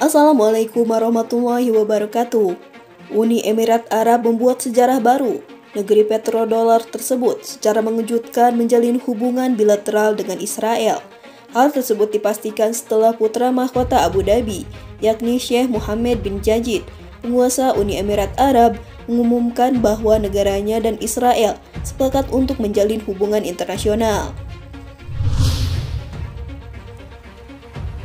Assalamualaikum warahmatullahi wabarakatuh. Uni Emirat Arab membuat sejarah baru. Negeri petrodolar tersebut secara mengejutkan menjalin hubungan bilateral dengan Israel. Hal tersebut dipastikan setelah putra mahkota Abu Dhabi, yakni Sheikh Mohammed bin Zayed, penguasa Uni Emirat Arab, mengumumkan bahwa negaranya dan Israel sepakat untuk menjalin hubungan internasional.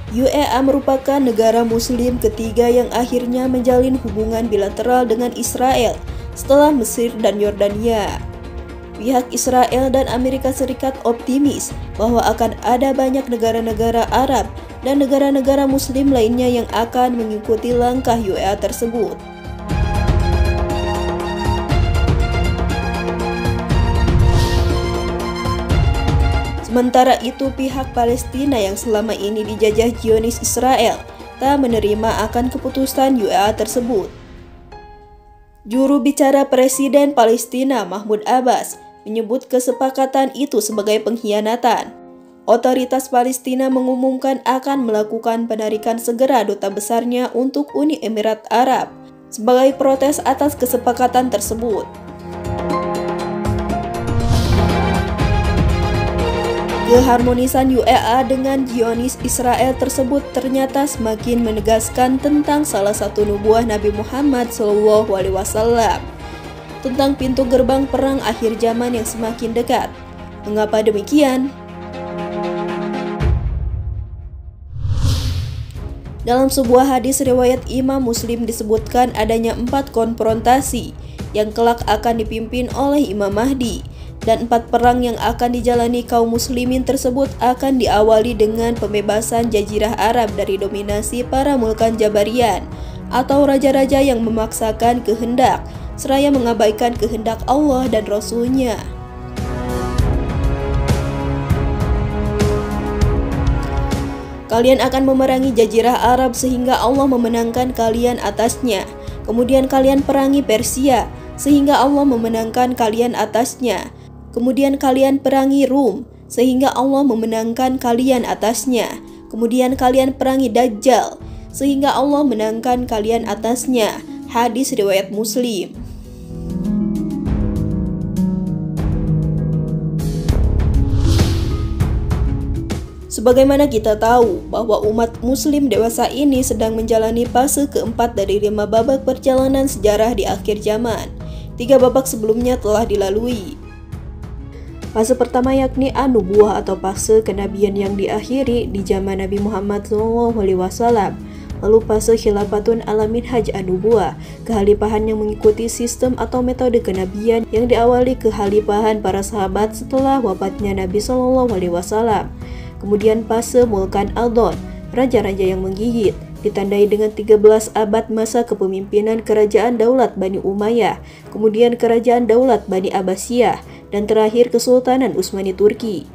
UEA merupakan negara muslim ketiga yang akhirnya menjalin hubungan bilateral dengan Israel setelah Mesir dan Yordania. Pihak Israel dan Amerika Serikat optimis bahwa akan ada banyak negara-negara Arab dan negara-negara muslim lainnya yang akan mengikuti langkah UEA tersebut. Sementara itu, pihak Palestina yang selama ini dijajah Zionis Israel tak menerima akan keputusan UEA tersebut. Juru bicara Presiden Palestina Mahmud Abbas menyebut kesepakatan itu sebagai pengkhianatan. Otoritas Palestina mengumumkan akan melakukan penarikan segera duta besarnya untuk Uni Emirat Arab sebagai protes atas kesepakatan tersebut. Keharmonisan UEA dengan Zionis Israel tersebut ternyata semakin menegaskan tentang salah satu nubuah Nabi Muhammad SAW tentang pintu gerbang perang akhir zaman yang semakin dekat. Mengapa demikian? Dalam sebuah hadis riwayat Imam Muslim disebutkan adanya 4 konfrontasi yang kelak akan dipimpin oleh Imam Mahdi. Dan 4 perang yang akan dijalani kaum muslimin tersebut akan diawali dengan pembebasan Jazirah Arab dari dominasi para Mulkan Jabarian atau raja-raja yang memaksakan kehendak seraya mengabaikan kehendak Allah dan Rasul-Nya. Kalian akan memerangi Jazirah Arab sehingga Allah memenangkan kalian atasnya. Kemudian kalian perangi Persia sehingga Allah memenangkan kalian atasnya. Kemudian kalian perangi Rum, sehingga Allah memenangkan kalian atasnya. Kemudian kalian perangi Dajjal, sehingga Allah menangkan kalian atasnya. Hadis riwayat Muslim. Sebagaimana kita tahu bahwa umat muslim dewasa ini sedang menjalani fase keempat dari 5 babak perjalanan sejarah di akhir zaman. 3 babak sebelumnya telah dilalui. Fase pertama yakni an-nubuwah atau fase kenabian yang diakhiri di zaman Nabi Muhammad SAW. Lalu fase khilafatun ala minhaj an-nubuwah, kehalifahan yang mengikuti sistem atau metode kenabian yang diawali kehalifahan para sahabat setelah wafatnya Nabi SAW. Kemudian fase mulkan al-don, raja-raja yang menggigit, ditandai dengan 13 abad masa kepemimpinan kerajaan daulat Bani Umayyah, kemudian kerajaan daulat Bani Abbasiyah, dan terakhir Kesultanan Utsmani Turki.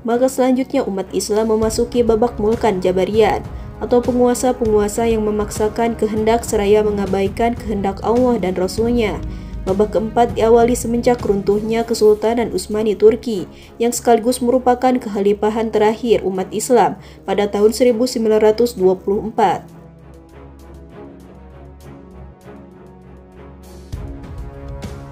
Maka selanjutnya umat Islam memasuki babak mulkan Jabarian atau penguasa-penguasa yang memaksakan kehendak seraya mengabaikan kehendak Allah dan Rasul-Nya. Babak keempat diawali semenjak runtuhnya Kesultanan Utsmani Turki yang sekaligus merupakan kehalifahan terakhir umat Islam pada tahun 1924.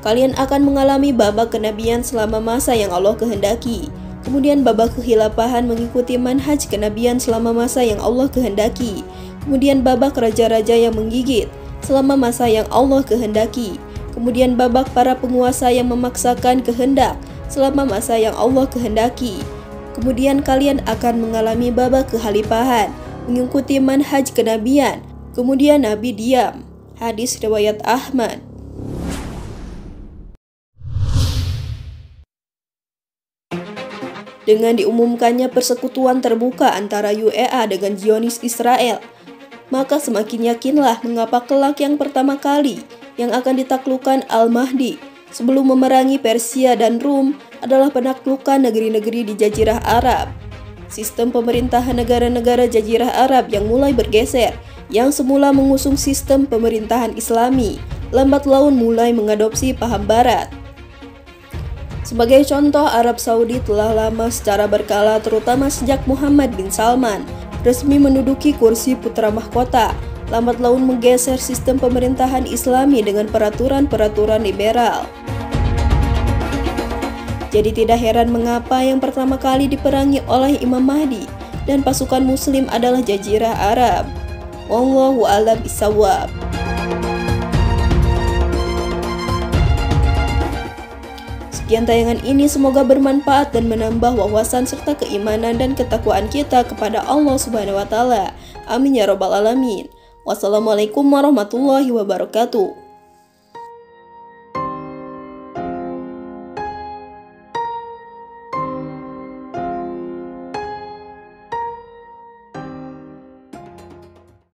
Kalian akan mengalami babak kenabian selama masa yang Allah kehendaki. Kemudian babak kekhilafahan mengikuti manhaj kenabian selama masa yang Allah kehendaki. Kemudian babak raja-raja yang menggigit selama masa yang Allah kehendaki. Kemudian babak para penguasa yang memaksakan kehendak selama masa yang Allah kehendaki. Kemudian kalian akan mengalami babak kehalifahan mengikuti manhaj kenabian. Kemudian Nabi diam. Hadis riwayat Ahmad. Dengan diumumkannya persekutuan terbuka antara UEA dengan Zionis Israel, maka semakin yakinlah mengapa kelak yang pertama kali yang akan ditaklukkan Al-Mahdi sebelum memerangi Persia dan Rum adalah penaklukan negeri-negeri di Jazirah Arab. Sistem pemerintahan negara-negara Jazirah Arab yang mulai bergeser, yang semula mengusung sistem pemerintahan Islami, lambat laun mulai mengadopsi paham Barat. Sebagai contoh, Arab Saudi telah lama secara berkala terutama sejak Muhammad bin Salman resmi menduduki kursi putra mahkota, lambat laun menggeser sistem pemerintahan Islami dengan peraturan-peraturan liberal. Jadi tidak heran mengapa yang pertama kali diperangi oleh Imam Mahdi dan pasukan Muslim adalah Jazirah Arab. Wallahu a'lam bishawab. Sekian tayangan ini, semoga bermanfaat dan menambah wawasan serta keimanan dan ketakwaan kita kepada Allah Subhanahu wa Ta'ala. Amin ya Rabbal 'Alamin. Wassalamualaikum warahmatullahi wabarakatuh.